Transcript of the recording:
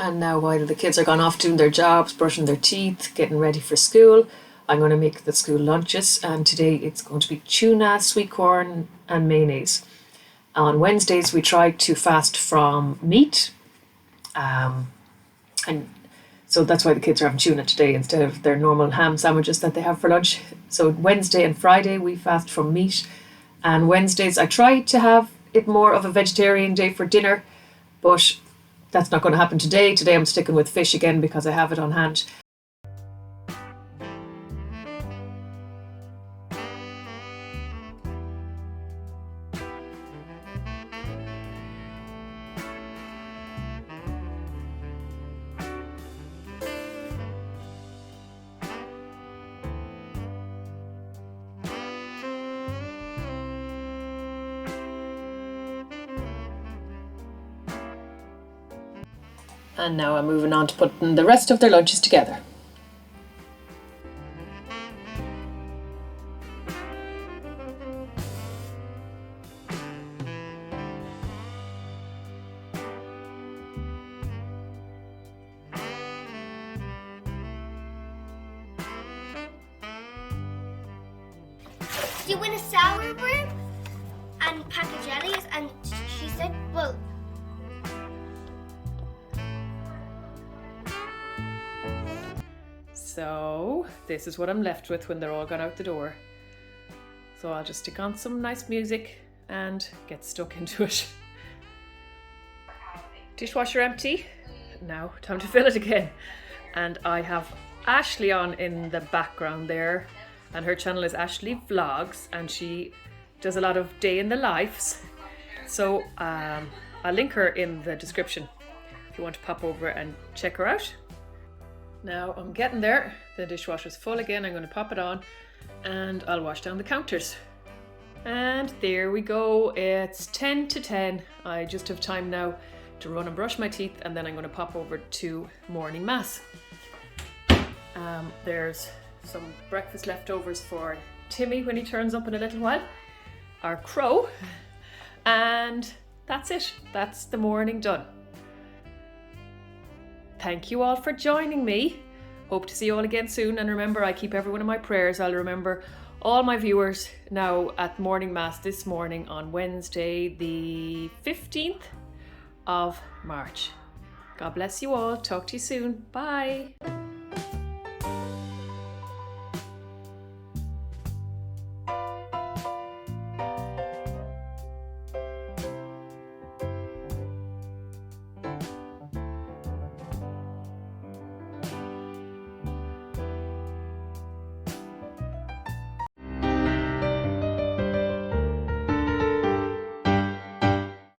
And now while the kids are gone off doing their jobs, brushing their teeth, getting ready for school, I'm going to make the school lunches. And today it's going to be tuna, sweet corn and mayonnaise. On Wednesdays we try to fast from meat. And so that's why the kids are having tuna today instead of their normal ham sandwiches that they have for lunch. So Wednesday and Friday we fast from meat. And Wednesdays I try to have it more of a vegetarian day for dinner, but that's not going to happen today. Today I'm sticking with fish again because I have it on hand. And now I'm moving on to putting the rest of their lunches together. You win a sour bread and a pack of jellies, and she said, well, So this is what I'm left with when they're all gone out the door. So I'll just stick on some nice music and get stuck into it. Dishwasher empty. Now time to fill it again. And I have Ashley on in the background there, and her channel is Ashley Vlogs, and she does a lot of day in the lives. So I'll link her in the description if you want to pop over and check her out. Now I'm getting there. The dishwasher's full again. I'm going to pop it on and I'll wash down the counters. And there we go. It's 10 to 10. I just have time now to run and brush my teeth, and then I'm going to pop over to morning mass. There's some breakfast leftovers for Timmy when he turns up in a little while, our crow, and that's it. That's the morning done. Thank you all for joining me. Hope to see you all again soon. And remember, I keep everyone in my prayers. I'll remember all my viewers now at morning mass this morning on Wednesday, the 15th of March. God bless you all. Talk to you soon. Bye.